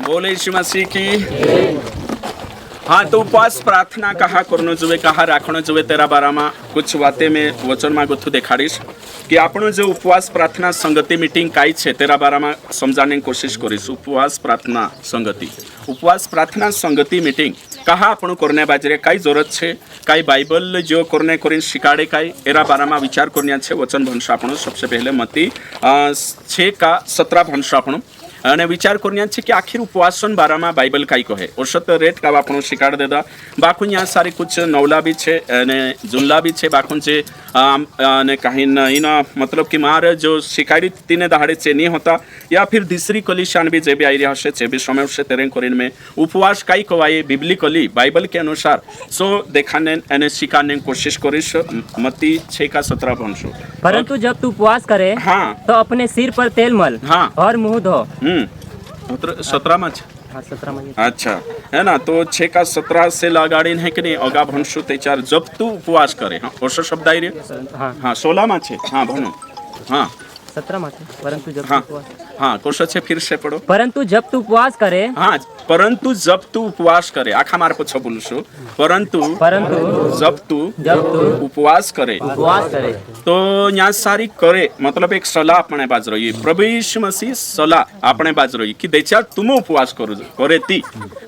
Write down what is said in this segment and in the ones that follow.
बोले यीशु मसीह की। हाँ, तो उपवास प्रार्थना कहा करनो जुए, कहा राखनो जुए, तेरा बारा में कुछ बातें में वचन में गुथु देखाड़ीश कि आपनो जो उपवास प्रार्थना संगति मीटिंग काई छे तेरा बारा में समझाने की कोशिश करीश। उपवास प्रार्थना संगति मीटिंग कहा आपण करने बाजरे काई जरूरत छे, काई बाइबल जो करने करीन शिकाड़े काई एरा बारा में विचार करनिया छे। वचन भंश आपण सबसे पहले मती 6:17 भंश आपण અને વિચાર કરनिया છે कि आखिर उपवासन बारा में बाइबल काई कहे औसत रेट का आपणो शिकाड़ देदा बाकुन यहाँ सारी कुछ नवला भी छे अने जुनला भी छे बाकुन छे ने कहीं इन मतलब कि मार जो शिकाड़ी तीने दहाड़े चे नहीं होता या फिर दूसरी कलिशान भी जे भी आई रहा है चे भी समय से तेरे करीन में उपवास काई कवाए बिब्लिकली बाइबल के अनुसार सो देखाने अने सिखाने की कोशिश करिश। मत्ती 6:17 भंशो। परंतु जब तू उपवास करे हाँ तो अपने सिर पर तेल मल हाँ और मुंह धो। 17 में हाँ 17 में। अच्छा है ना, तो 6:17 से लगाड़ी है कि नहीं अगा भंशु तेचार जब तू उपवास करे। हाँ और शब्द आई रहे हाँ 16 में छे। हाँ भनो हाँ 17 में। परंतु जब हाँ हाँ कोशिश है फिर से पढ़ो। परंतु जब तू उपवास करे। हाँ परंतु जब तू उपवास करे आखा मार पूछो बोलशो परंतु जब तू उपवास करे तो यहाँ सारी करे मतलब एक सलाह अपने बाज रही प्रभु यीशु मसीह सलाह अपने बाज रही कि देचा तुम उपवास करो करे ती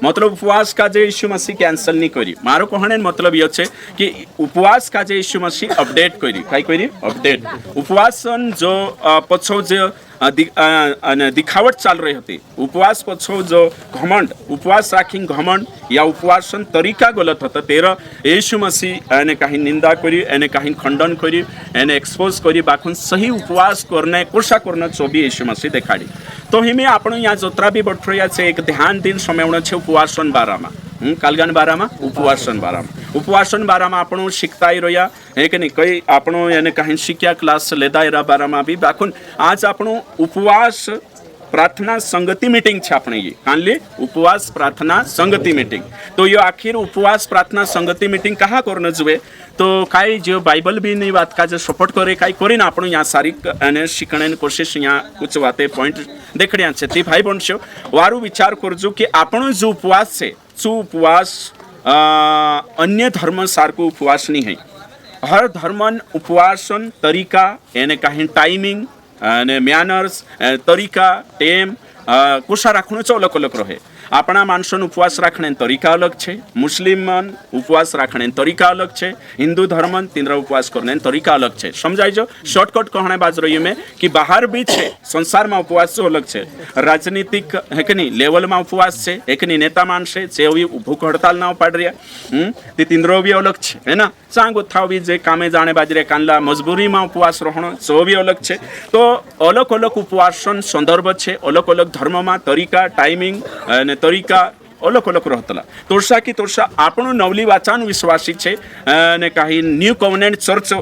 मतलब उपवास का जे यीशु मसीह कैंसल नहीं करी मारो कहने मतलब ये छे कि उपवास का जे यीशु मसीह अपडेट करी काई करी अपडेट उपवास जो पछो जो दिखावट चाल रही होती उपवास पछो जो घमंड उपवास राखी घमंड या उपवासन तरीका गलत होता तेरा यीशु मसीह एने कहीं निंदा करी एने कहीं खंडन करी एने एक्सपोज करी बाकुन सही उपवास करने कोशा करना जो भी यीशु मसीह देखाड़ी। तो हिमे आपण यहाँ जोत्रा भी बठ रहा है एक ध्यान दिन समय छे उपवासन बारा में कालगान बारा में उपवासन बारा में आपण शिखता ही रहा है कि नहीं कई आपणो यानी कहीं शिक्षा क्लास लेदा एरा बारा में भी बाकुन आज आपणो उपवास प्रार्थना संगति मीटिंग छे आपणे ये कानले उपवास प्रार्थना संगति मीटिंग। तो ये आखिर उपवास प्रार्थना संगति मीटिंग कहा करने जुए तो काई जो बाइबल भी नहीं बात का जो सपोर्ट करे काई करे ना आपण यहाँ सारी अने शिकणे कोशिश यहाँ कुछ बातें पॉइंट देखड़िया छे ती भाई बणशो वारू विचार करजो कि आपण जो उपवास छे जो उपवास अन्य धर्म सारको उपवास नहीं है। हर धर्मन उपवासन तरीका एने कहीं टाइमिंग અને મેનર્સ તરીકા ટેમ કુશા રાખવાનો ચો અલગ અલગ રહે। આપણા માણસોનો ઉપવાસ રાખવાનો તરીકા અલગ છે, મુસ્લિમન ઉપવાસ રાખવાનો તરીકા અલગ છે, હિન્દુ ધર્મન તીન્દ્ર ઉપવાસ કરવાનો તરીકા અલગ છે। સમજાય જો શોર્ટકટ कहने बाज रही मैं कि बाहर भी છે સંસારમાં ઉપવાસ जो अलग છે राजनीतिक है कि नहीं लेवल में उपवास છે एक नहीं नेता मानसे જે ભૂખ હડતાલ ના પાડ રહ્યા તે તીન્દ્રો भी अलग છે है ना सांग उठाव भी जे कामे जाने बाजरे कानला मजबूरी में उपवास रहनो जो भी अलग છે। तो अलग अलग उपवासन संदर्भ છે अलग अलग धर्म में तरीका टाइमिंग અને तरीका अलग अलग रहतला। तोरसा की तोरसा आपणो नवली वाचान विश्वासी छे ने काही न्यू कॉन्वेंट चर्च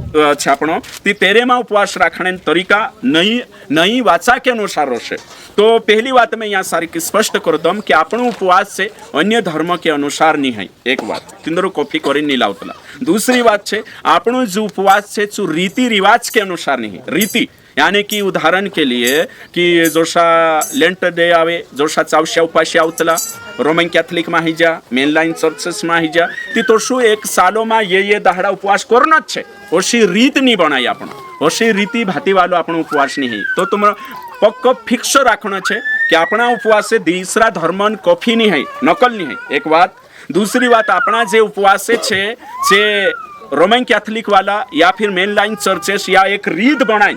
छे आपणो ती तेरे में उपवास राखणे तरीका नई वाचा के अनुसार रहशे। तो पहली बात मैं यहाँ सारी की स्पष्ट कर दूं कि आपणो उपवास से अन्य धर्म के अनुसार नहीं है। एक बात तिंदरो कॉपी करी नहीं लावतला। दूसरी बात छे आपणो जो उपवास छे जो रीति रिवाज के अनुसार नहीं रीति यानी कि उदाहरण के लिए कि जोशा लेंट डे आवे जोशा चावश्या उपाश्या आवतला रोमन कैथलिक में हीजा मेनलाइन चर्चेस में हीजा ती तो शू एक सालों में ये दहाड़ा उपवास करना छे ओशी रीत नहीं बनाई आपण ओशी रीति भाती वालो आपण उपवास नहीं है। तो तुम पक्को फिक्स राखना छे कि अपना उपवास से दूसरा धर्मन कॉफी नहीं है नकल नहीं है। एक बात दूसरी बात अपना जे उपवास छे जे रोमन कैथलिक वाला या फिर मेनलाइन चर्चेस या एक रीत बनाई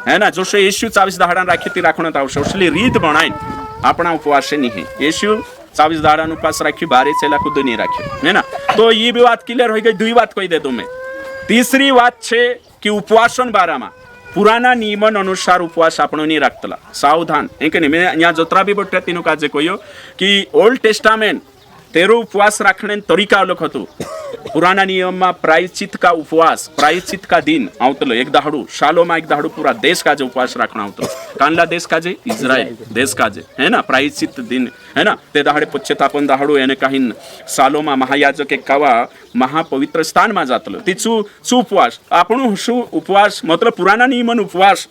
है ना जो यीशु 24 दहाड़ा राखी थी राखना था उसली रीत बनाई अपना उपवास नहीं है। यीशु 24 दहाड़ा उपवास राखी बारे चेला खुद नहीं राखी है ना। तो ये भी बात क्लियर हो गई। दुई बात कही दे दो मैं। तीसरी बात छे कि उपवासन बारा में पुराना नियमन अनुसार उपवास आपणो नहीं राखतला सावधान एक नहीं मैं यहाँ जोत्रा भी बट्या तीनों काजे कहो कि ओल्ड टेस्टामेंट तेरो उपवास राखने तरीका अलग हतो। पुराना नियम में प्रायश्चित का उपवास प्रायश्चित का दिन आवतलो एक दहाड़ू सालों में एक दहाड़ू पूरा देश का जो उपवास रखना आवतलो कानला देश का जे इजराइल देश का जे है ना प्रायश्चित दिन है ना ते दहाड़े पश्चातापन दहाड़ू एने कहीं सालों में महायाजक एक कावा महापवित्र स्थान में जातलो ती चू उपवास आपणो शू उपवास मतलब पुराना नियमन उपवास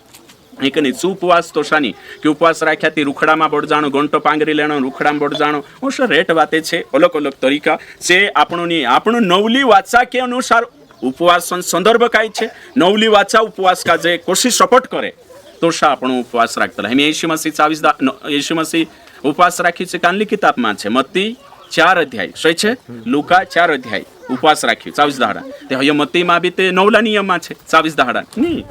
एक नहीं चू उपवास तो शानी कि उपवास राख्या ती रुखड़ा में बड़ जाणो घंटो पांगरी लेनो रुखड़ा में बड़ जाणो ओश रेट बाते छे अलग अलग तरीका से आपणो नवली वाचा के अनुसार उपवास संदर्भ काय छे नवली वाचा उपवास का जे कोशिश सपोर्ट करे तो शा आपणो उपवास राखतला हम येशू मसीह उपवास राखी छे कानली किताब में छे मत्ती 4 अध्याय सही छे लूका 4 अध्याय उपवास राख्યું 24 દાડા તે હવે મત્તી માં બી તે નવલા નિયમમાં છે 24 દાડા નહીં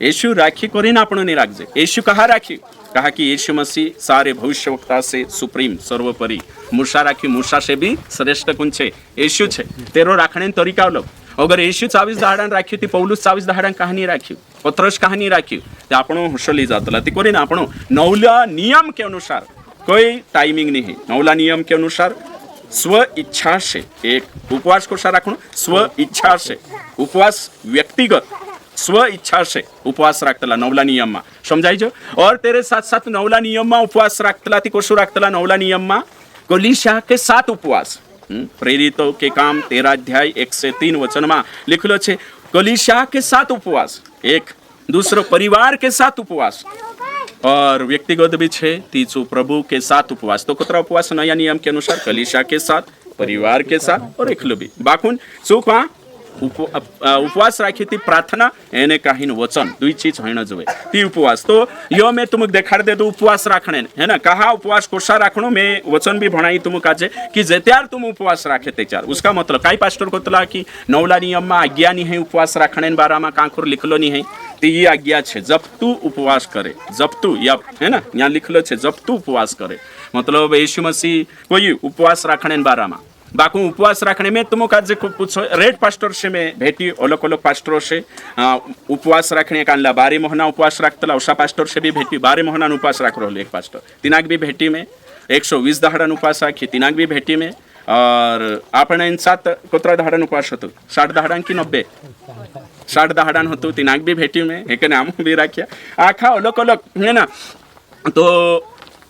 यीशु राखी કરીને આપણો નહીં રાખજે यीशु कहा राखी कहा कि यीशु मसीह सारे भविष्यवक्ता से सुप्रीम सर्वोपरि मूसा राखी मूसा से भी श्रेष्ठ कौन छे यीशु छे तेरो राखणे तरीका लो अगर यीशु 24 દાડા રાખ્યું ती पौलुस 24 દાડા कहानी राख्યું पत्रस कहानी राख्યું ते આપણો હુશલી જાતલા ती કરીને આપણો નવલા નિયમ के अनुसार कोई टाइमिंग नहीं है नवला नियम के अनुसार स्व इच्छा से एक उपवास को राखणो स्व इच्छा से उपवास व्यक्तिगत स्व इच्छा से उपवास राखतला नवला नियम में समझाई जो और तेरे साथ साथ नवला नियम में उपवास राखतला ती कोशु राखतला नवला नियम में गलीशिया के 7 उपवास प्रेरितों के काम 13 अध्याय 1 से 3 वचन में लिखलो छे गलीशिया के 7 उपवास एक दूसरो परिवार के 7 उपवास और व्यक्तिगत भी छे तीसो प्रभु के 7 उपवास तो कुतरा उपवास नया नियम के अनुसार कलीसिया के साथ परिवार के साथ और एकलो भी बाकुन सुखा उपवास राखी थी प्रार्थना एने काहीन वचन दुई चीज होना जोवे ती उपवास तो यो मैं तुमक देखाड़ दे दो उपवास राखणे है ना कहा उपवास कोसा राखणो मैं वचन भी भणाई तुमक आज कि जेत्यार तुम उपवास राखे तेचार उसका मतलब काई पास्टर कोतला कि नवला नियम में आज्ञा नहीं है उपवास राखणे बारा में कांकुर लिखलो नहीं है ती ये आज्ञा छे जब तू उपवास करे जब तू या है ना यहाँ लिखलो छे जब तू उपवास करे मतलब यीशु मसीह कोई उपवास राखणे बारा में बाकू उपवास रखने में तुम आज पूछो रेड पास्टर से मैं भेटी अलग अलग पास्टरों से उपवास रखने का 12 महीना उपवास रखता उषा पास्टर से भी भेटी 12 महीना उपवास रख रहा एक पास्टर तिनाक भी भेटी में 120 દાડા उपवास राखी तिनाक भी भेटी में और आपने इन 7 कोतरा दाड़ा उपवास होतो 60 દાડા की 90 60 દાડા होतो तिनाक भी भेटी में एक नाम भी राख्या आखा अलग अलग है ना तो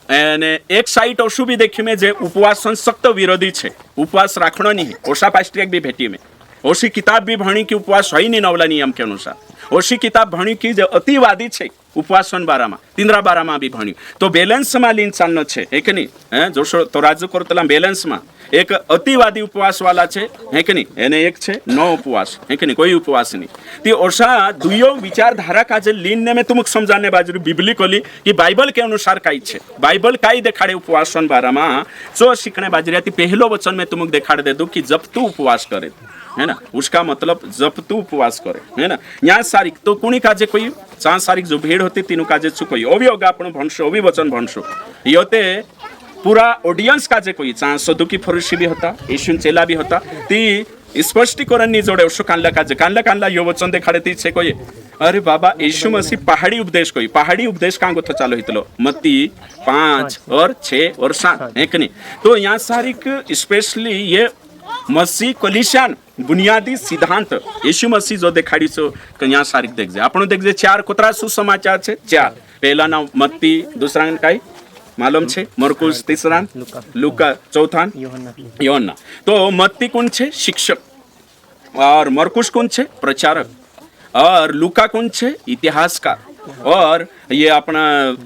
અને એક સાઈટ ઓશું બી દેખ્યું મેં જે ઉપવાસ સખ્ત વિરોધી છે ઉપવાસ રાખણો નહીં ઓશા પાસ્ટ્રિયક બી ભેટી મેં ઓશી કિતાબ भी भणी कि उपवास है नहीं नवला नियम के अनुसार ओशी किताब भणी कि जो अतिवादी है उपवासन बारा में तिंद्रा बारा में भी भण्યું तो બેલેન્સ में લીન चालनो है एक नहीं है जोशो तो राजू करतला બેલેન્સ में एक अतिवादी उपवास वाला है कि नहीं एने एक छे नो उपवास है कि नहीं कोई उपवास नहीं ती ओशा दुयो विचारधारा का जे लीन ने मैं तुमक समझाने बाजू बिब्लिकली कि बाइबल के अनुसार काई छे बाइबल काई देखाड़े उपवासन बारा में जो शिकणे बाजरिया ती पहलो वचन में तुमक देखाड़ दे दो कि जब तू उपवास करे है ना उसका मतलब जब तू उपवास करे है ना यहाँ सारिक तो कुणी काजे कोई 4 सारिक जो भीड़ होती तीनों काजे चुकोई ओवी होगा आपण भणशो ओवी वचन भणशो योते पूरा ऑडियंस काजे कोई 4 सदुकी फरुशी भी होता यीशु चेला भी होता ती स्पष्टीकरण नी जोड़े ओशो कानला यो वचन देखाड़े ती छे कोई अरे बाबा यीशु मसीह पहाड़ी उपदेश कांगो तो चालू हितलो मत्ती 5 और 6 और 7 है कि नहीं तो यहाँ सारिक स्पेशली ये मसीह कलिशान बुनियादी सिद्धांत यीशु मसीह जो देखाड़ी छो यहाँ सारिक देखजे आपण देखजे 4 कोतरा सुसमाचार छे 4 पहला ना मत्ती दूसरा काई मालूम छे मरकुस तीसरा लूका चौथा योहन्ना तो मत्ती कौन छे शिक्षक और मरकुस कौन छे प्रचारक और लूका कौन छे इतिहासकार और ये अपना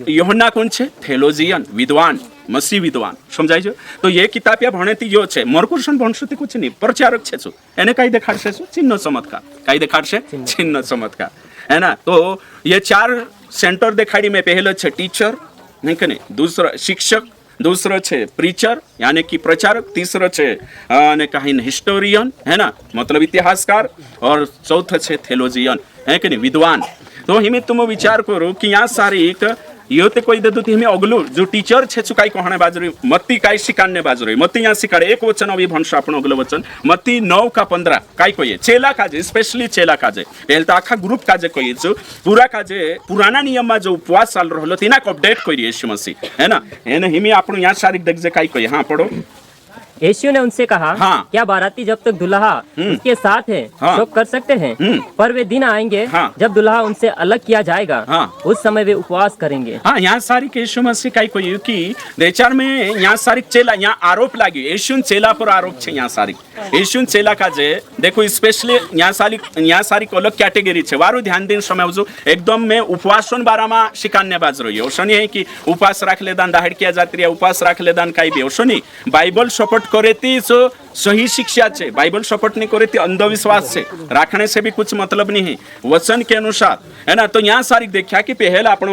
योहन्ना कौन छे थेलोजियन विद्वान मसीह विद्वान समझाई जो तो ये किताब या भणे यो छे मरकुसन भणसुती कुछ नहीं प्रचारक छे छु एने काई देखाड़शे छु चिन्ह चमत्कार काई देखाड़शे चिन्ह चमत्कार है ना तो ये 4 सेंटर देखाड़ी में पहलो छे टीचर नहीं के नहीं दूसरा शिक्षक दूसरो छे प्रीचर यानी कि प्रचारक तीसरो छे ने कहीं हिस्टोरियन है ना मतलब इतिहासकार और चौथा छे थेलोजियन है कि नहीं विद्वान तो हिमे तुम विचार करो कि यहाँ सारी एक यो ते कोई दे दो हमें अगलो जो टीचर छे चुकाई कहणे बाजरी मत्ती काई शिकाने बाजरी मत्ती यहाँ शिकाड़े एक वचन अभी भणशो आपण अगलो वचन मत्ती 9 का 15 काई कहिए चेला काजे स्पेशली चेला काजे पहले तो आखा ग्रुप काजे कहिए जो पूरा काजे पुराना नियम में जो उपवास चाल रहलो तेना को अपडेट करी यीशु मसीह है ना एने हिमे आपण यहाँ सारी देख जे काई कहिए हां पढ़ो यीशु ने उनसे कहा, हाँ। क्या बाराती जब तक दुल्हा उसके साथ है हाँ। शोक कर सकते हैं? पर वे दिन आएंगे हाँ। जब दुल्हा उनसे अलग किया जाएगा, हाँ। उस समय वे उपवास करेंगे। हाँ, यहाँ सारी के यीशु मसीह काई कोई कि देचार में यहाँ सारी चेला यहाँ आरोप लागी यीशु चेला पर आरोप छे यहाँ सारी यीशु चेला का जे देखो स्पेशली यहाँ सारी को अलग कैटेगरी छे वारो ध्यान दिन समय जो एकदम में उपवासन बारामा शिकान्य बाज रही है शनि है कि उपवास राख लेदान दाहड़ किया जाती है उपवास राख लेदान काई भी शनि बाइबल सपोर्ट करे ती सो सही शिक्षा छे बाइबल सपोर्ट नहीं करे ती अंधविश्वास छे राखने से भी कुछ मतलब नहीं है वचन के अनुसार है ना। तो यहाँ सारी देखा कि पहले आपण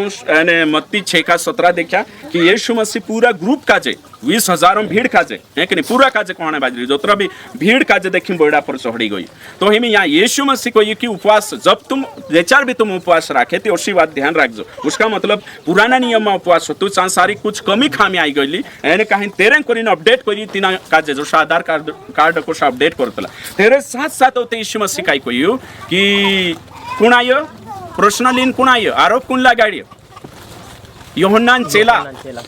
मत्ती 6:17 देखा कि यीशु मसीह पूरा ग्रुप का जे 20,000 भीड़ का जे है कि नहीं पूरा का जे कौन बाजरी जो भी भीड़ का जे देखी बोड़ा पर चढ़ी गई। तो हमें यहाँ यीशु मसीह को ये कि उपवास जब तुम देचार भी तुम उपवास राखे तो उसी बात ध्यान रखो उसका मतलब पुराना नियम में उपवास हो तो सांसारिक कुछ कमी खामी आई गई एने कहीं तेरे को अपडेट करी तीना का जे जो आधार कार्ड को अपडेट करतला तेरे साथ साथ होते यीशु मसीह का कोई कि कुण आयो प्रश्न लीन कुण आयो आरोप कुण लगाड़ियो योहन्नान चेला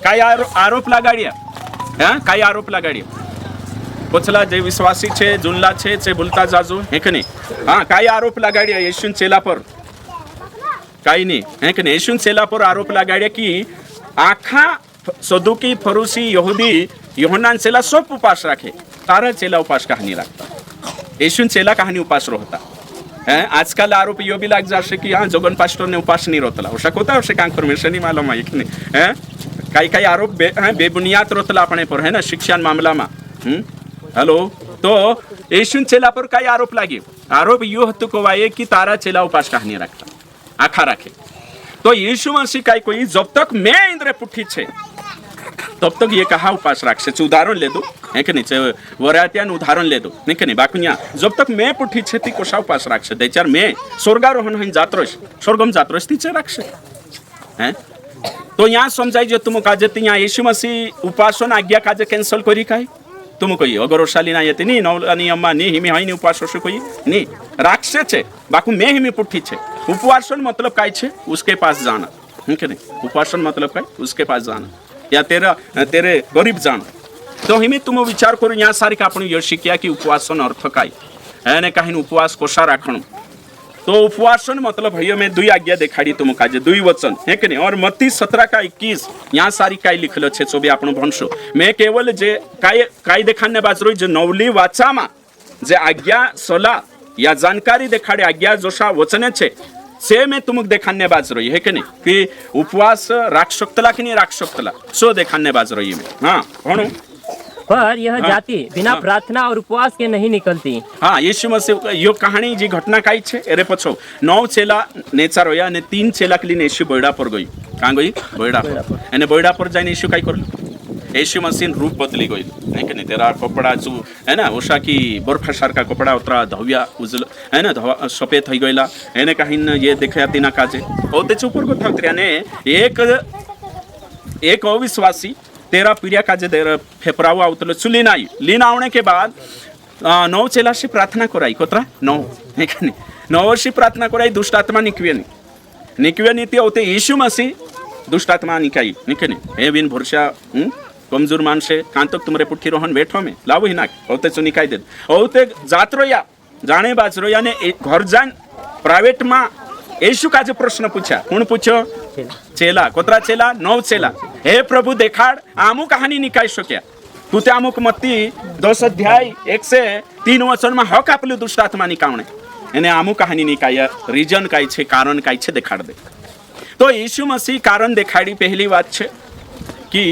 काय आरोप लगाड़िया काय आरोप लगाड़ियो पछला जे विश्वासी छे जुनला छे चे बोलता जाजो है कि नहीं हाँ काय आरोप लगाड़िया यीशु चेला पर काई नहीं है कि नहीं यीशु चेला पर आरोप लगाड़िया कि आखा सदुकी फरूसी यहूदी योहन्नान चेला सब उपास रखे तारा चेला उपास कहानी रखता यीशु चेला कहानी उपास रहता है। आजकल आरोप यो भी लग जाए कि हाँ जोगन पास्टर ने उपास नहीं रोतला उसे होता है उसे कंफर्मेशन नहीं मालूम है कि नहीं है कई आरोप बेबुनियाद रोतला अपने पर है ना शिक्षा मामला में हेलो। तो यीशु चेला पर कई आरोप लगे आरोप यो हतु को वाये कि तारा चेला उपास कहानी रखता आखा रखे। तो यीशु मसीह का कोई जब तक मैं इंद्र पुठी छे तब तक ये कहा उपास राखसे उदाहरण ले दो है कि नहीं वरात्यान उदाहरण ले दो नहीं कि नहीं बाकुनिया जब तक मैं पुठी छे ती कोशा उपास राखसे देचार मैं स्वर्गारोहण हईन जात्रोश स्वर्गम जात्रोश तीचे राखसे हैं। तो यहाँ समझाई जो तुम काजे यहाँ यीशु मसीह उपासन आज्ञा काजे कैंसल करी काई तुम कोई अगर ओशाली ना येते नहीं नौलानी अम्मा नहीं हिमी हईनी उपवास होशे कोई नहीं राखसे छे बाकू मैं हिमी पुठी छे उपवासन मतलब काय छे उसके पास जाना है कि नहीं उपवासन मतलब काय उसके पास जाना या तेरे गरीब जान। तो हिमी तुम विचार करो यहाँ सारी आपण यो शिकिया कि उपवासन अर्थ काय है ने कहीं उपवास कोशा राखण। तो उपवासन मतलब भैया मैं दुई आज्ञा दिखाड़ी तुम काजे दुई वचन है कि नहीं और मत्ती 17:21 यहाँ सारी काय लिखल छे सो भी आपण भणशो मैं केवल जे काय देखाने बाजरो जे नवली वाचामा जे आज्ञा सला या जानकारी देखाड़े आज्ञा जोशा वचने छे से मैं तुमक देखाने बाज रही है कि नहीं कि उपवास राख सकतला कि नहीं राख सकतला सो देखाने बाज रही है। हाँ भणो पर यह जाति बिना प्रार्थना और उपवास के नहीं निकलती। हाँ यीशु मसीह यो कहानी जी घटना काई छे एरे पछो 9 चेला नेचार होया ने 3 चेला के लिए यीशु बोयडा पर गई कहाँ गई बोयडा पर एने बोयडा पर जाने यीशु काई करलो यीशु मसीह रूप बदली गई है कि नहीं तेरा कपड़ा जो है ना ओषा की बर्फा सार का कपड़ा उतरा धव्या उजल है ना सफेद थई गईला एने कहीं ये देखा तीना काजे और तेच ऊपर को था ने एक अविश्वासी तेरा पीड़िया काजे फेफरावा उतलो चुली नाई लीन आवने के बाद 9 चेला से प्रार्थना कराई कोतरा 9 है कि नहीं 9 वर्षी प्रार्थना कराई दुष्ट आत्मा निकवे नीति होते यीशु मसीह दुष्ट आत्मा निकाई निके नहीं हे बिन भरोसा कमजोर मानसे कान तक तुमरे पुठी रोहन बैठो में लावो ही ना होते चुनी काई दे होते जात रोया जाने बाज रोया ने घर जान प्राइवेट में यीशु का जो प्रश्न पूछा कौन पूछो चेला कोतरा चेला 9 चेला हे प्रभु देखाड़ आमु कहानी निकाय शक्या तू ते आमुक मत्ती 10 अध्याय 1 से 3 वचन में हक आपले दुष्ट आत्मा निकावणे एने आमु कहानी निकाय रीजन काई छे कारण काई छे देखाड़ दे। तो यीशु मसीह कारण देखाड़ी पहली बात छे कि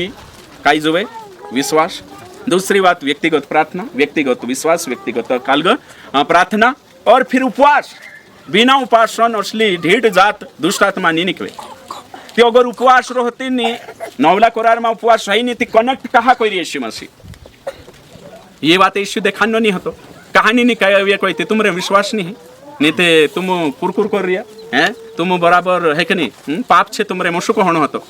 काई जोवे विश्वास दूसरी बात व्यक्तिगत प्रार्थना व्यक्तिगत विश्वास व्यक्तिगत कालग प्रार्थना और फिर उपवास बिना उपासन असली ढीठ जात दुष्ट आत्मा नहीं निकले। तो अगर उपवास रहती नहीं नवला कोरार में उपवास रही नहीं कनेक्ट कहा कोई यीशु मसीह ये बात यीशु देखानो नहीं हतो कहानी नहीं कहे कोई तुमरे विश्वास नहीं ते तुम कुरकुर कर रिया है तुम बराबर है कि नहीं पाप छे तुमरे मशु को होनो हतो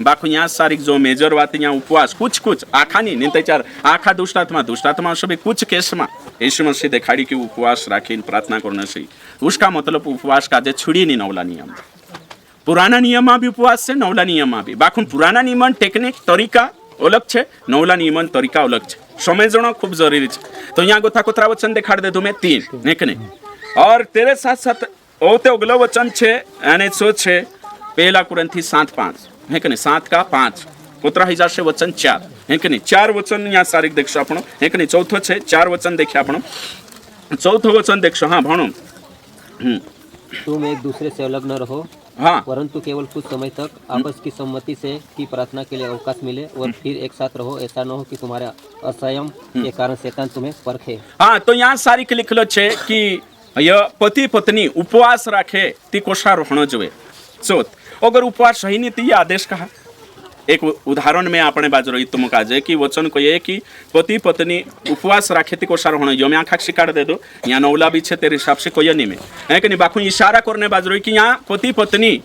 बाकू यहाँ सारी जो मेजर बात यहाँ उपवास कुछ आखा नहीं ते चार आखा दुष्टात्मा सभी कुछ केस में यीशु मसीह देखाड़ी कि उपवास राखी प्रार्थना करने से उसका मतलब उपवास का छुड़ी नहीं नवला नियम पुराना नियम में भी उपवास से नवला नियम में भी बाकू पुराना नियम टेक्निक तरीका अलग छे, नवला नियमन तरीका अलग छे, समझना खूब जरूरी छे। तो यहाँ गोथा कोतरा वचन दिखाड़ दे तुम्हें 3 है कि नहीं। और तेरे साथ साथ ओते अगलो वचन छे यानी सो छे पहला कुरिन्थी 7:5 है कि नहीं, 7 का 5 कोतरा ही जाशे वचन 4 है कि नहीं। 4 वचन यहाँ सारिक देखशो आपण है कि नहीं। चौथो छे 4 वचन देखिए आपण, चौथो वचन देखशो। हाँ भणो। तुम एक दूसरे से अलग न रहो, हाँ परंतु केवल कुछ समय तक आपस की सम्मति से की प्रार्थना के लिए अवकाश मिले और फिर एक साथ रहो। ऐसा न हो कि तुम्हारे असंयम के कारण शैतान तुम्हें परखे। हाँ तो यहाँ सारिक लिखलो छे कि यह पति पत्नी उपवास राखे ती कोशा रोहणो जोए। चौथ अगर उपवास सही नहीं ती आदेश कहा। एक उदाहरण में आपने बाज रही तुम काजे कि वचन को ये कि पति पत्नी उपवास राखे ती कोशा रोहणो जो मैं आँखा शिकार दे दो यहाँ नौला भी छे तेरे हिसाब से कोई नहीं में है कि नहीं। बाकू इशारा करने बाज रही कि यहाँ पति पत्नी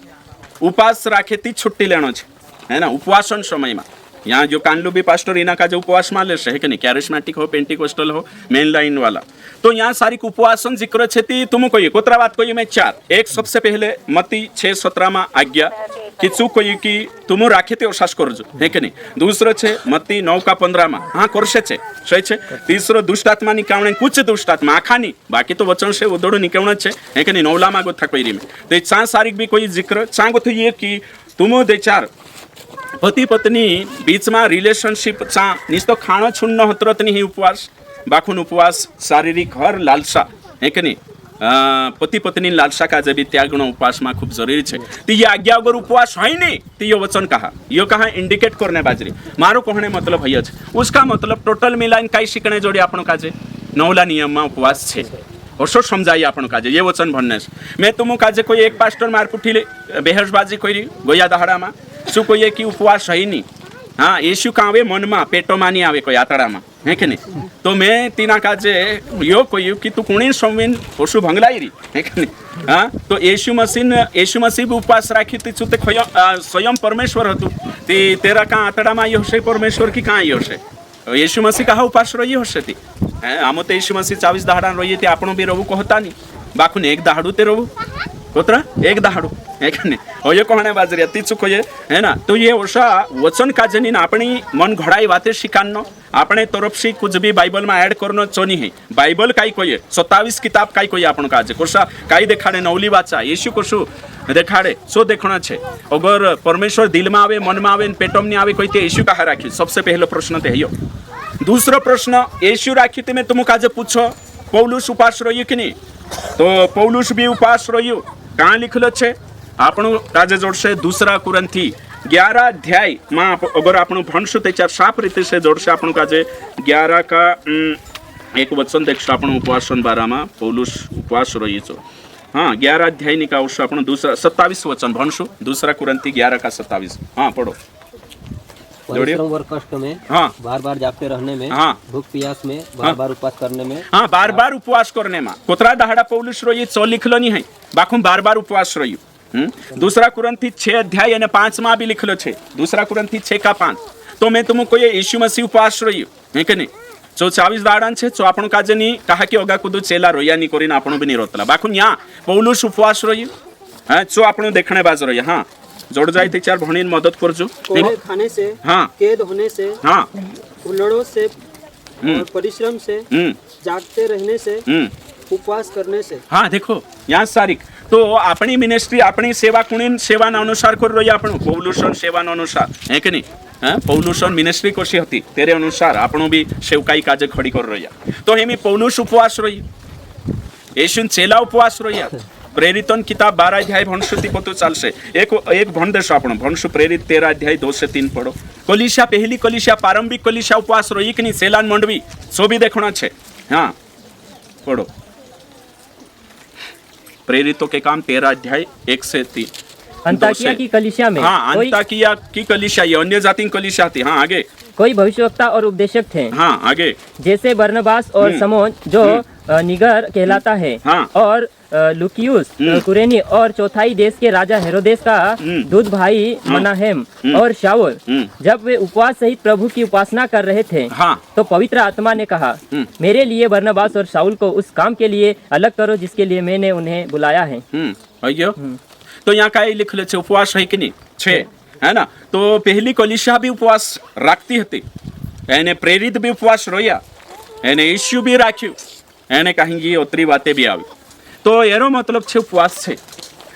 उपवास राखे ती छुट्टी लेनो छे है ना उपवासन समय में। यहाँ जो कानलू भी पास्टर इना का जो उपवास मान ले है कि नहीं, कैरिस्मेटिक हो पेंटिकोस्टल हो मेन लाइन वाला। तो यहाँ सारी उपवासन जिक्र छे तुम कोई कोतरा बात कोई मैं 4 एक सबसे पहले मती 6:17 में आज्ञा कि चू कोई कि तुम राखे ते अवकाश करजो है कि नहीं। दूसरो छे मती 9:15 में हाँ करशे छे सही छे। तीसरो दुष्टात्मा निकावणे कुछ दुष्टात्मा आखा नहीं बाकी तो वचन से उदोड़ो निकवण छे है कि नहीं। 9 में गोथा कोई में तो 4 सारिक भी कोई जिक्र 4 गोथ ये कि तुम दे 4 पति पत्नी बीच में रिलेशनशिप चा निस्तो खाणो छुन्नो हतरत नहीं उपवास बाखुन उपवास शारीरिक हर लालसा है कि नहीं। पति पत्नी लालसा का जब त्यागनो उपवास में खूब जरूरी है। तो ये आज्ञा अगर उपवास है नहीं तो ये वचन कहा यो कहा इंडिकेट करने बाजरी मारो कहने मतलब है उसका मतलब टोटल मिलाइन कई शिकने जोड़ी आपण काजे नवला नियम में उपवास है और समझाई आपण काजे ये वचन भन्ने मैं तुम काजे कोई एक पास्टर मारपुठी बेहसबाजी कोई गोया दहाड़ा में शू कोई कि उपवास है नहीं। हाँ यीशु का आवे मन में पेटो में नहीं आवे कोई आतड़ा में है कि नहीं। तो मैं तीना काजे यो कोई कि तू कुणी सोमिन पशु भंगलाई रही है कि नहीं। हाँ तो यीशु मसीह भी उपवास राखी थी चुते स्वयं परमेश्वर हतु ती तेरा का आतड़ा में ये परमेश्वर की कहाँ ये होशे यीशु मसीह कहा उपवास रही होशे थी आम तो यीशु मसीह 24 दहाड़ा रही थी आपणो भी रहू कहता नहीं बाखुन एक दहाड़ू ते रहू कोतरा एक दहाड़ू है कि नहीं। और ये कहने बाजरी अति चुको ये है ना। तो ये ओषा वचन का जनीन अपनी मन घड़ाई बातें शिकानो अपने तरफ से कुछ भी बाइबल में ऐड करनो चोनी है। बाइबल काई कोई 27 किताब काई कोई आपण काजे कोषा काई देखाड़े नवली बाचा यीशु कोशु देखाड़े सो देखना छे। अगर परमेश्वर दिल में आवे मन में आवे पेटम नहीं आवे कोई ते यीशु कहा राखी सबसे पहलो प्रश्न ते है। दूसरो प्रश्न यीशु राखी ते मैं तुम काजे पूछो पौलुस उपास रही कि नहीं। तो पौलुस भी उपास रही कहाँ लिखलो छे आपण काजे जोड़से 2 कुरिन्थी 11 अध्याय में अगर आपण भणशु त्याच्यार साफ रीते से जोड़से आपण काजे 11 का एक वचन देखशो आपण उपवासन बारामा पौलुस उपवास रही छो। हाँ 11 अध्याय निकावशो आपण 27 वचन भणशु 2 कुरिन्थी 11 का 27। हाँ पढ़ो। परिश्रम और कष्ट में हाँ बार बार जागते रहने में हाँ भूख प्यास में बार बार उपवास करने में हाँ बार बार उपवास करने में कोतरा दहाड़ा पौलुस रही 100 लिखलो नहीं है बाखुम बार बार उपवास रही। 2 कुरिन्थी 6 अध्याय यानी 5 में भी लिखलो छे 2 कुरिन्थी 6 का 5। तो मैं तुमको ये यीशु मसीह उपवास रही है कि नहीं। जो 24 दाड़ान छे जो आपण काजे नहीं कहा कि अगा कुदू चेला रोया नहीं करीने आपण भी नहीं रोतला बाखुन यहाँ पौलुस उपवास रही हाँ जो आपण देखने बाज रही। हाँ जोड़ जाए थे 4 भणीन मदद करजो कोड़े खाने से हाँ कैद होने से हाँ उल्लड़ों से और परिश्रम से जागते रहने से उपवास करने से। हाँ देखो यहाँ सारिक तो अपनी मिनिस्ट्री अपनी सेवा कुणी सेवा अनुसार कर रही आपण पौलुसन सेवा अनुसार है कि नहीं। हाँ पौलुसन मिनिस्ट्री कशी होती तेरे अनुसार आपण भी सेवकाई काजे खड़ी कर रही। तो हेमी पौलुस उपवास रही यीशु चेला उपवास रही प्रेरितन किताब 12 अध्याय भणशु ती पतो चालसे एक भण देशो आपण भणशु प्रेरित 13 अध्याय 2 से 3 पढ़ो। कलिसिया पहली कलिसिया प्रारंभिक कलिसिया उपवास रही कि नहीं सेलान मंडवी सो भी देखना छे। हाँ पढ़ो प्रेरितों के काम 13 अध्याय 1 से 3। अंताकिया की कलीसिया में हाँ अंताकिया की कलीसिया ये अन्य जाति की कलीसिया थी। हाँ आगे कोई भविष्यवक्ता और उपदेशक थे। हाँ आगे जैसे बरनबास और समोन जो निगर कहलाता है हाँ। और लुकियुस कुरेनी और चौथाई देश के राजा हेरोदेस का दूध भाई मनाहेम और शाऊल जब वे उपवास सहित प्रभु की उपासना कर रहे थे हाँ। तो पवित्र आत्मा ने कहा मेरे लिए बरनबास और शाऊल को उस काम के लिए अलग करो जिसके लिए मैंने उन्हें बुलाया है। तो यहाँ का लिख ले उपवास है कि नहीं 6 है ना। तो पहली कलीसिया भी उपवास રાખતી હતી, એને પ્રેરિત બી ઉપવાસ રહ્યા, એને ઈશ્યુ બી રાખ્યું, એને કहीं ઓતરી વાતે બી આવી। તો એનો મતલબ છે ઉપવાસ છે।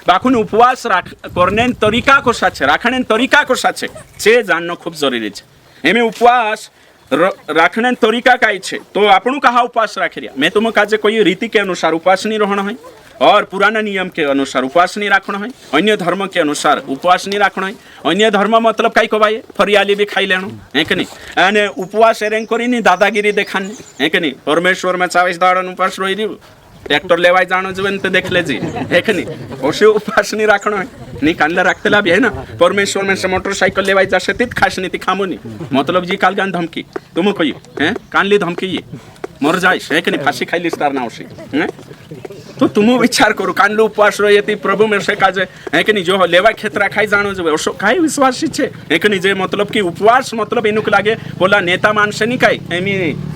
બાકુને ઉપવાસ કરને તરીકા કોશા છે, રાખણે તરીકા કોશા છે જાણનો ખૂબ જરૂરી છે। એમે ઉપવાસ રાખने तरीका काई छे, तो आपणु कहा उपवास राखी रहा। मैं तुम काजे कोई रीति के अनुसार उपवास नहीं रहना है, और पुराना नियम के अनुसार उपवास नहीं रखना है, अन्य धर्म के अनुसार उपवास नहीं रखना है। अन्य धर्म मतलब कई कबाए फरियाली भी खाई लेना है कि नहीं, अने उपवास एरेंग करी नहीं दादागिरी देखाने है कि नहीं। परमेश्वर में 24 दाड़ा उपवास रही रही, ट्रेक्टर लेवाई जानो जो तो देख लेजी है कि नहीं, ओसे उपवास नहीं रखना है। नहीं कानला रखतेला भी है ना, परमेश्वर में से मोटरसाइकिल लेवाई जाशे तीत खास नहीं खामो नहीं, मतलब जी काल गान धमकी तुम कही हैं कानली धमकी ये मर जाइश है कि नहीं, फांसी खाई लिस्तार ना होशी हैं। तो तुम विचार करो कानलो उपवास रही थी प्रभु में से काजे है कि नहीं, जो लेवा खेतरा खाई जानो जो ओशो खाई विश्वासी छे है कि नहीं। जे मतलब कि उपवास मतलब एनुक लागे बोला नेता मानसे नहीं खाई एमी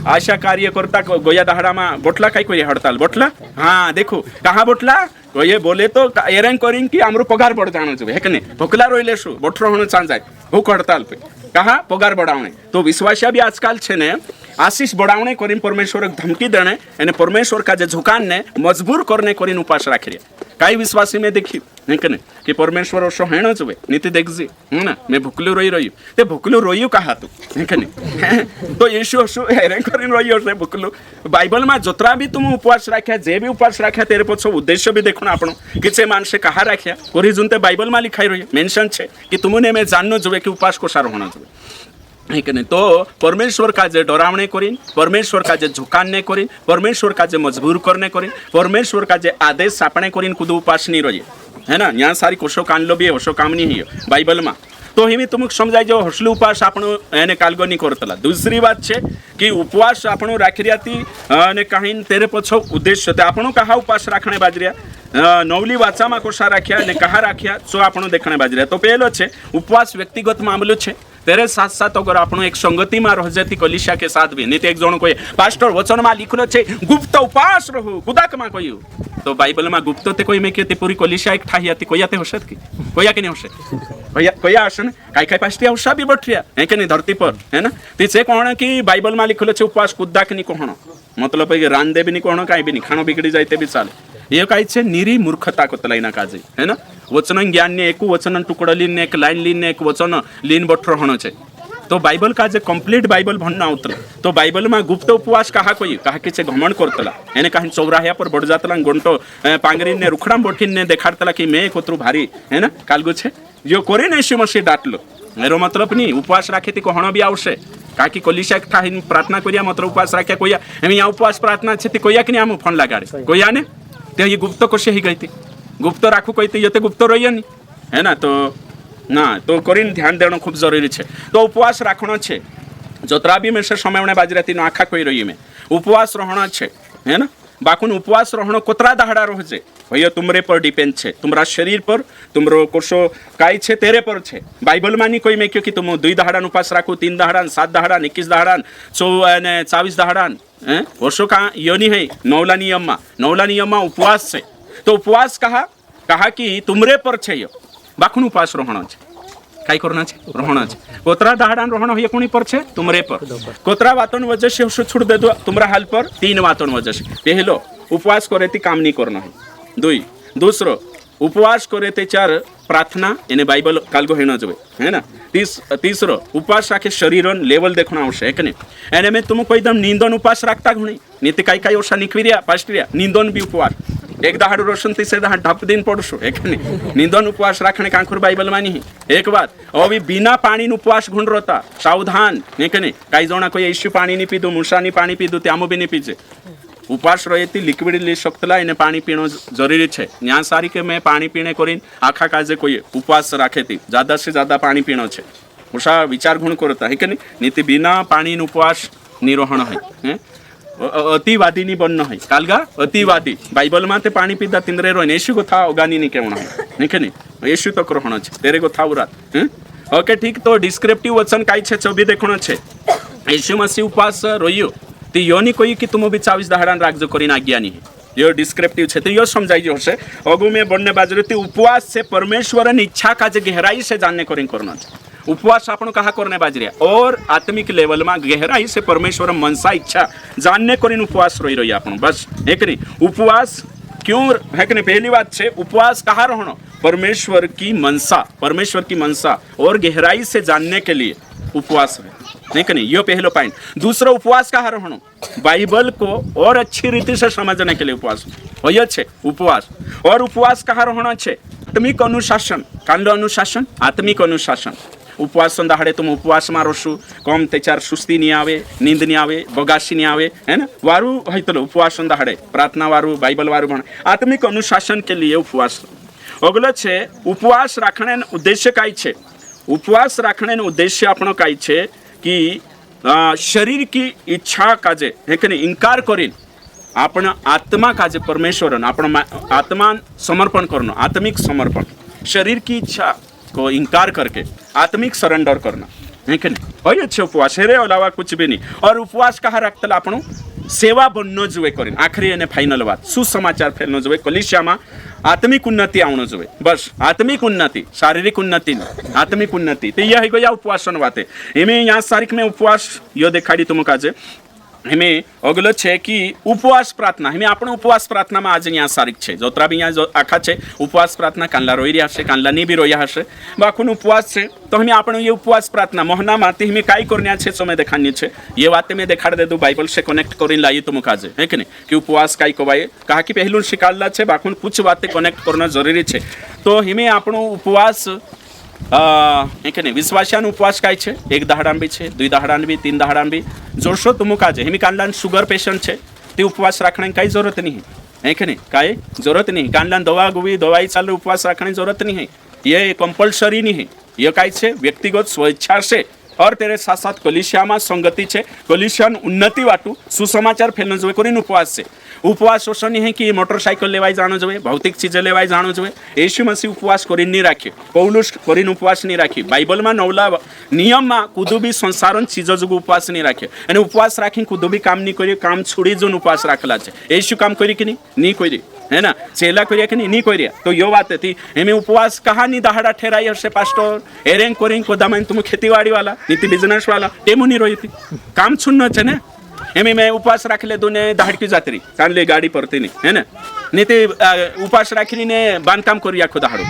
आशा कार्य करता गोया दहाड़ा में बोटला खाई कोई हड़ताल बोटला, हाँ देखो कहाँ बोटला तो ये बोले तो एरेंग करें कि आमरो पगार बढ़ जानो जो है कि नहीं, भोकला रोई लेशु बोठरो होनो चांद जाए भूख हड़ताल पे कहा पगार बढ़ावणे। तो विश्वासिया भी आजकल छे ने आशीष बढ़ावणे करीन परमेश्वर धमकी देने एने परमेश्वर का जे झुकान ने मजबूर करने करीन उपास राखी रे। काई विश्वासी में देखी है कि नहीं कि परमेश्वर ओशो हेणो जुए नीति देखजी है ना, मैं भूखलू रोई रही ते भूखलू रोयू कहा तू है कि नहीं। तो यीशु ओशो हेरें करीन रोई से भूखलू। बाइबल में जोतरा भी तुम उपवास राख्या जे भी उपवास राख्या तेरे पछो उद्देश्य भी देखो आपणो कि से मानसे कहा राख्या कोरी जुनते बाइबल में लिखाई रही मेंशन छे कि तुमने मैं जाननो जुए कि उपवास को सारो होना जुए है कि नहीं। तो परमेश्वर का जे डरावने करीन, परमेश्वर का जे झुकाने करीन, परमेश्वर का जे मजबूर करने करीन, परमेश्वर का जे आदेश आपने करीन खुद उपास नहीं रही है ना। यहाँ सारी कोशो कान लो भी है होशो काम नहीं है बाइबल में। तो हिमी तुम समझाई जो हसलू उपवास आपणो एने कालगो नहीं करतला। दूसरी बात छे कि उपवास आपणो राखी रही अने कहीं तेरे पछो उद्देश्य ते आपणो कहा उपवास राखणे बाजरिया नवली वाचा में कोशा राख्या ने कहा राख्या सो आपणो देखणे बाजरिया। तो पहलो छे उपवास व्यक्तिगत मामलो छे, तेरे साथ साथ अगर आपणो एक संगति में रह जाती कलिसिया के साथ भी नहीं तो एक जण कोई पास्टर वचन में लिखलो छे गुप्त उपवास रहो खुदाक में कहू तो बाइबल में गुप्त ते कोई में कहती पूरी कलिसिया एक ठाही आती कोया ते होशत की कोया के नहीं होशे कोया हसे ना काई काई पास्टिया उषा भी बठरिया है कि नहीं धरती पर है ना। तीसे कोण कि बाइबल में लिखलो छे उपवास खुदाक नहीं कहणो मतलब रांदे भी नहीं कहणो काई भी नहीं खाणो बिगड़ी जाए ते भी चाले। ये काई छे निरी मूर्खता कोतलाईना काजे है ना। वचन ज्ञान ने एक वचन टुकड़ा लीन ने एक लाइन लीन ने एक वचन लीन बठरो होनो छे। तो बाइबल का जे कंप्लीट बाइबल भणना उतला तो बाइबल में गुप्त उपवास कहा कोई कहा कि छे घमंड करतला एने कहीं चौराहा पर बढ़ जातला गोंटो पांगरीन ने रुखड़ाम बोठीन ने देखाड़तला कि मैं कोतरू भारी है ना कालगो छे जो करे ने यीशु मसीह डाटलो मेरो मतलब नहीं उपवास राखे ती कहणो भी आवश्य काकी कलिसिया ठाहीन प्रार्थना करिया मतलब उपवास राख्या कोया एम यहाँ उपवास प्रार्थना छे ती कोया कि नहीं आम फोन लगाड़े कोया ने ते ये गुप्त कोशे ही गई थी गुप्त राखू कोई तो ये तो गुप्त रही नहीं है ना। तो ना तो करीन ध्यान देना खूब जरूरी है। तो उपवास राखना छे जोतरा भी में से समय बाजराती आखा कोई रही में उपवास रहना छे है ना। बाकुन उपवास रहनो कोतरा दहाड़ा रोजे भैया तुमरे पर डिपेंड छे तुम्हारा शरीर पर तुमरो कोशो काई छे तेरे पर छे। बाइबल मानी कोई में क्योंकि तुम 2 दहाड़ा उपवास राखो 3 दहाड़ा 7 दहाड़ा 21 दहाड़ा 24 दहाड़ा वर्षो का योनि है नौला नियम में उपवास छे। तो उपवास कहा कि तुमरे पर छे यो बाखुन उपवास रहना छे काई करना छे रहना छे। कोतरा दहाड़ान रहना होय कोनी पर छे तुमरे पर। कोतरा वातन वजह से उसे छुड़ दे दो तुम्हारा हाल पर 3 वातन वजह से। पहलो उपवास करे ती काम नहीं करना है, दूसरो उपवास करे ते 4 प्रार्थना एने बाइबल कालगो हेनो जवे है ना। तीसरो उपवास राखे शरीरन लेवल देखना आवश्यक है कि नहीं। एने में तुम कोई दम नींदन उपवास राखता घणी नीति काई ओसा निकविरिया पास्टिरिया नींदन भी उपवास एक दहाड़ो रोशन तीसरे दहाड़ ढप दिन पड़शो है कि नहीं। नींदन उपवास राखने कांखुर बाइबल मानी है। एक बात अभी बिना पानी उपवास घुंड रोता सावधान है कि नहीं। कई जना कोई यीशु पानी नहीं पीधु मूषा नहीं पानी पीधु त्यामो भी नहीं पीजे उपवास रही लिक्विड ली सकतला इन्हें पानी पीनो जरूरी है। यहाँ सारी के मैं पानी पीने करीन आखा काजे कोई उपवास राखे थी ज़्यादा से ज़्यादा पानी पीनो है उषा विचार गुण करता है कि नहीं। नीति बिना पानी उपवास निरोहण है अतिवादी नहीं बनना है कालगा अतिवादी बाइबल में ते पानी पीता तिंद्रे रोइन येशु को था ओगानी नहीं कहना है कि नहीं येशु तो रहना है तेरे को था उरात ओके ठीक। तो डिस्क्रिप्टिव वचन काई छे छबी देखना है येशु मसीह उपवास रोयो ती योनी कोई कि तुम भी 24 दहाड़ा राखजो करीने आज्ञा नहीं है यो डिस्क्रिप्टिव छे तो यो समझाई जो हसे अगु में बनने बाजरे ते उपवास से परमेश्वर ने इच्छा का जे गहराई से जानने करें करना उपवास आपण कहा करने बाजरिया और आत्मिक लेवल में गहराई से परमेश्वर मनसा इच्छा जानने करें उपवास रही आपण बस एक नहीं उपवास क्यों है कि नहीं पहली बात है उपवास कहाँ रहना परमेश्वर की मनसा और गहराई से जानने के लिए उपवास है नहीं कि नहीं ये पहला पॉइंट दूसरा उपवास कहाँ रहना बाइबल को और अच्छी रीति से समझने के लिए उपवास वही अच्छे उपवास और उपवास कहाँ रहना अच्छे आत्मिक अनुशासन कांड अनुशासन आत्मिक अनुशासन उपवास संदाहड़े तुम उपवास में रोशु कम तेचार सुस्ती नहीं आवे नींद नहीं आवे बगासी नहीं आवे है ना वारू हईतलो उपवास संदाहड़े प्रार्थना वारू बाइबल वारू भण आत्मिक अनुशासन के लिए उपवास अगलो छे उपवास राखने उद्देश्य काई छे उपवास राखने उद्देश्य आपनो काई छे कि शरीर की इच्छा काजे है कि नहीं इनकार करीन आपण आत्मा काजे परमेश्वर आपण आत्मा समर्पण करना आत्मिक समर्पण शरीर की इच्छा को इनकार करके आत्मिक सरेंडर करना है कि नहीं वही अच्छे उपवास है रे अलावा कुछ भी नहीं और उपवास कहाँ रखता आपणो सेवा बननो जुए करीन आखिरी ने फाइनल बात सुसमाचार फैलनो जुए कलिसिया में आत्मिक उन्नति आवनो जुए बस आत्मिक उन्नति शारीरिक उन्नति आत्मिक उन्नति तो यह गया उपवासन बाते एमे यहाँ तारीख में उपवास यो देखाड़ी तुम काजे हमें अगलो छे कि उपवास प्रार्थना हमें आपण उपवास प्रार्थना में आज यहाँ सारीख छे जोतरा भी यहाँ जो आखा छे उपवास प्रार्थना कानला रोई रहा हशे कानला नहीं भी रोया हशे बाखुन उपवास छे तो हमें आपण ये उपवास प्रार्थना मोहना माती हमें काई करने छे समय देखानी छे ये बातें मैं देखाड़ दे दू बाइबल से कनेक्ट करीन लाई तुम काजे है कि नहीं कि उपवास काई कवाए कहा कि पहलू शिकाला छे बाखुन कुछ बातें कनेक्ट करना जरूरी छे तो हमें आपणो उपवास नहीं विश्वासियान उपवास काय छे एक दहाड़ान भी छे दुई दहाड़ान भी तीन दहाड़ान भी जोशो तुम काजे हिमी कानलान शुगर पेशेंट छे ते उपवास रखने की जरूरत नहीं है कि नहीं काई जरूरत नहीं कानलान दवाई चालू उपवास रखने की जरूरत नहीं है ये कंपल्सरी नहीं है ये काय छे व्यक्तिगत स्वेच्छा से और तेरे साथ साथ कलिसिया में संगति छे कलिसियान उन्नति वाटू सुसमाचार फैलने जो करीन उपवास से उपवास शोषण नहीं है कि मोटरसाइकिल लेवाई जानो जो भौतिक चीजें लेवाई जानो जो यीशु मसीह उपवास करीन नहीं राखे पौलुस करीन उपवास नहीं राखी बाइबल में नवला नियम में कुदू भी संसारन चीजों जो उपवास नहीं राखे यानी उपवास राखी कुदू भी काम नहीं करिए काम छोड़ी जो उपवास राखला है यीशु काम करी कि नहीं करी है ना चेला करिया कि नहीं करिया तो यो बात थी एमें उपवास कहाँ नहीं दहाड़ा ठहराई हसे पास्टर एरेंग कोरेंग को दामन तुम खेतीवाड़ी वाला नीति बिजनेस वाला टेमो नहीं रही थी काम छुन्न है ना एमें मैं उपवास रख ले दूने दहाड़ की जातरी चांद ले गाड़ी पड़ती नहीं है ना नीति उपवास राखी ने बांधकाम करिया खुद दहाड़ो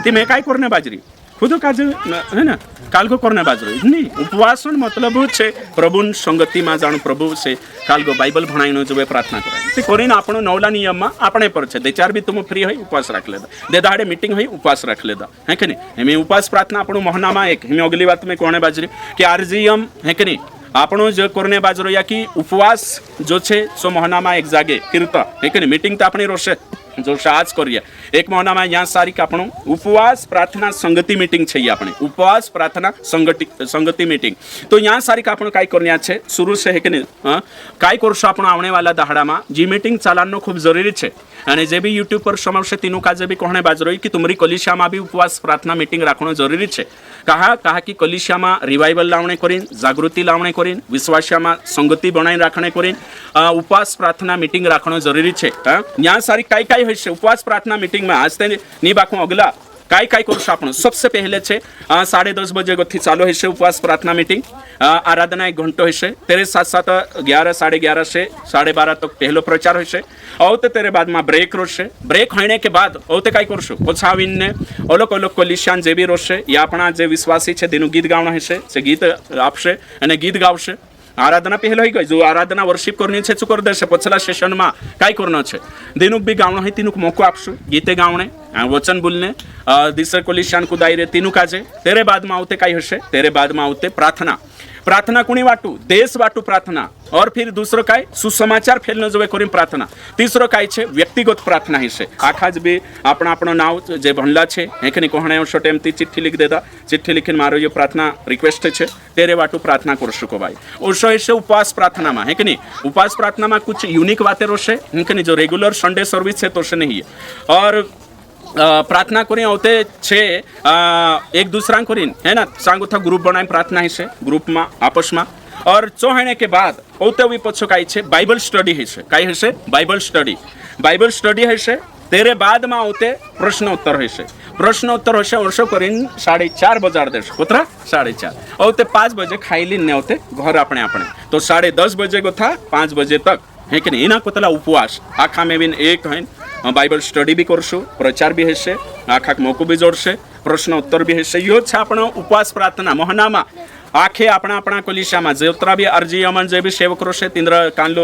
ती मैं काय करने बाजरी खुद काज है ना काल को करने बाजरी नहीं उपवास मतलब छे प्रभु संगति में जाणु प्रभु से काल को बाइबल भणाई जो प्रार्थना कराए करीन आपण नवला नियम में अपने पर छे दे चार भी तुम फ्री है उपवास रख लेदा दे दाड़े मीटिंग है उपवास रख लेदा है कि नहीं हमें उपवास प्रार्थना आपण मोहना में एक हमें अगली बात में कहने बाजरी कि आरजीएम है कि नहीं आपणो जो करने बाजरो या कि उपवास जो छे सो मोहना में एक जागे कीर्ता है कि नहीं मीटिंग तो अपनी रोशे जो आज करिए एक महीना में यहाँ तारीख आपण उपवास प्रार्थना संगति मीटिंग छे अपने उपवास प्रार्थना संगति मीटिंग तो यहाँ तारीख आपण काय करने छे शुरू से है कि नहीं काय करशो आपण आवने वाला दहाड़ा में जी मीटिंग चालानो खूब जरूरी छे અને જે બી યુટ્યુબ પર સમાવશે તેનું કાજે બી કોણે બાજરોઈ કે તુમરી કલિસિયામાં બી ઉપવાસ પ્રાર્થના મીટિંગ રાખવાનો જરૂરી છે કहा कि કલિસિયામાં રિવાઇવલ લાવણે કરીને જાગૃતિ લાવણે કરીને વિશ્વાસિયામાં સંગતિ બનાવી રાખણે કરીને ઉપવાસ પ્રાર્થના મીટિંગ રાખવાનો જરૂરી છે ત્યાં સારી કાઈ હશે ઉપવાસ પ્રાર્થના મીટિંગમાં આજ તે ની બાકું અગલા काय करूँ आपण सबसे पहले छे 10:30 बजे गोथी चालू है उपवास प्रार्थना मीटिंग आराधना 1 घंटो है तेरे साथ साथ 11 11:30 से 12:30 तक पहलो प्रचार है औते तेरे बाद में ब्रेक रोशे ब्रेक होने के बाद औते काय करशो पोछावीन ने अलग अलग कलिसियान जे भी रोशे या अपना जे विश्वासी है तेनु गीत गावना है से गीत आपशे अने गीत गावशे आराधना पहले हो गई जो आराधना वर्शिप करनी है चुकर देशे पछला सेशन में काय करना है दिनुक भी गावना है तीनुक मौको आपशो गीते गावने वचन बोलने दिसर कलिसियान कुदाई रे तीनु काजे तेरे बाद में आवते काय हशे तेरे बाद में आवते प्रार्थना कुणी वाटू देश वाटू प्रार्थना और फिर दूसरो काय सुसमाचार फैलने जो करीन प्रार्थना तीसरो काय छे व्यक्तिगत प्रार्थना है आखा ज भी आपण आपणो नाव जे भणला छे हेकनी कोहणे शो टाइम ती चिट्ठी लिख देता चिट्ठी लिखीन मारो ये प्रार्थना रिक्वेस्ट छे तेरे वाटू प्रार्थना कर सको भाई ओशो है उपवास प्रार्थना में हेकनी उपवास प्रार्थना में कुछ यूनिक बातें रोशे हेकनी जो रेगुलर संडे सर्विस है तो से नहीं है और प्रार्थना करें होते छे एक दूसरा करीन है ना सांगो था ग्रुप बनाए प्रार्थना है ग्रुप में आपस में और चौहाने के बाद ओते भी पछो काई छे बाइबल स्टडी है काई है बाइबल स्टडी बाइबल स्टडी हशे तेरे बाद में होते प्रश्नोत्तर हशे प्रश्नोत्तर हशे वर्षो करीन 4:30 बजार देश कुतरा 4:30 और ते 5 बजे खाई लीन होते घर अपने अपने तो 10:30 बजे को था 5 बजे तक है कि नहीं इना कोतला उपवास आखा में बिन एक है बाइबल स्टडी भी करशु प्रचार भी हशे आखा मोकू भी जोड़शे प्रश्नोत्तर भी हशे यो छे आपणो उपवास प्रार्थना मोहनामा आखे अपना अपना कोलिशामा जोत्रा भी अर्जी अमन जे भी सेवक रोशे तिंद्र कानलो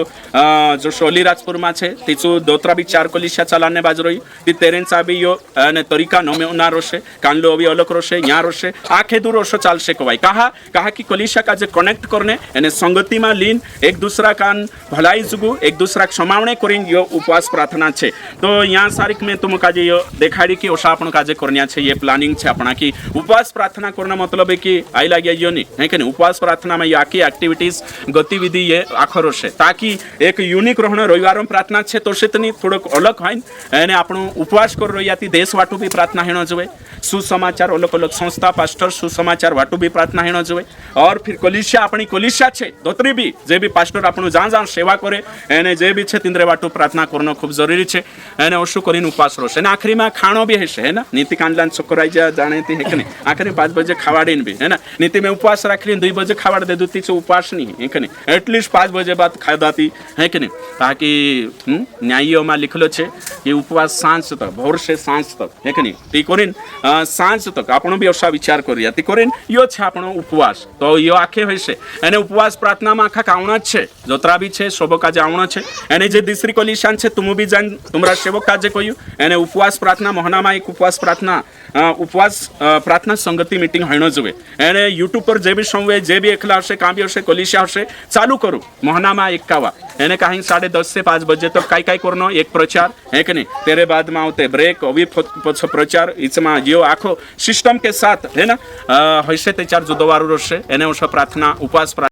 जो शोली राजपुर में छे तीचू दोत्रा भी 4 कोलिशा चलाने बाज रही ती तेरेंसा भी यो ने तरीका नोमे उना रोशे कानलो अभी अलग रोशे यहाँ रोशे आखे दूर रोशो चालशे को भाई कहा कि कोलिशा का जे कनेक्ट करने एने संगति में लीन एक दूसरा कान भलाई जुगु एक दूसरा क्षमावणे करीन यो उपवास प्रार्थना छे तो यहाँ सारिक में तुम काजे यो देखाड़ी कि ओशा आपण काजे करनिया छे ये प्लानिंग छे अपना की उपवास प्रार्थना करना मतलब है कि आई लागिया यो नहीं है कि नहीं उपवास प्रार्थना में याकी एक्टिविटीज गतिविधि ये आखरो है ताकि एक यूनिक रहना रविवार में प्रार्थना छे तो शेतनी थोड़ो अलग है एने आपणो उपवास कर रही देश वाटू भी प्रार्थना हेणो जोए सुसमाचार अलग अलग संस्था पास्टर सुसमाचार वाटू भी प्रार्थना हेणो जोए और फिर कोलिशा अपनी कोलिशा छे दोतरी भी जे भी पास्टर आपणो जान सेवा करे एने जे भी छे तिंद्रे वाटू प्रार्थना करनो खूब जरूरी छे एने ओशु करीने उपवास रोशे ने आखरी में खाणो भी हशे है ना नीति कांडलान छोकराई जा जाने ती है कि नहीं आखरी 5 बजे खावाड़ीन भी है ना नीति में उपवास राखली 2 बजे खावाड़ दे दूती से उपवास नहीं है कि नहीं एटलीस्ट 5 बजे बाद खा दाती है कि नहीं ताकि न्यायियों में लिखलो छे कि उपवास सांझ तक भोर से सांझ तक है कि नहीं ती करीन सांझ तक आपणो भी असा विचार करिया ती करीन यो छे आपणो उपवास तो यो आखे होइसे एने उपवास प्रार्थना में आखा कावणा छे जोतरा भी छे शोभो काजे आवणो छे एने जे दूसरी कोलिशान छे तुम भी जान तुमरा सेवक काजे कहियो एने उपवास प्रार्थना मोहना में एक उपवास प्रार्थना संगति मीटिंग हेणो जोवे एने यूट्यूब पर जे भी संवे जे भी एकला हशे कां भी हशे कोलिशा हशे चालू करू मोहना में एकावा एने कहीं 10:30 से 5 बजे तक काई करनो एक प्रचार है कि नहीं तेरे बाद में आवते ब्रेक अभी प्रचार इसमें जो आखो सिस्टम के साथ है ना हशे ते 4 जुदोवारू रोशे एने प्रार्थना उपवास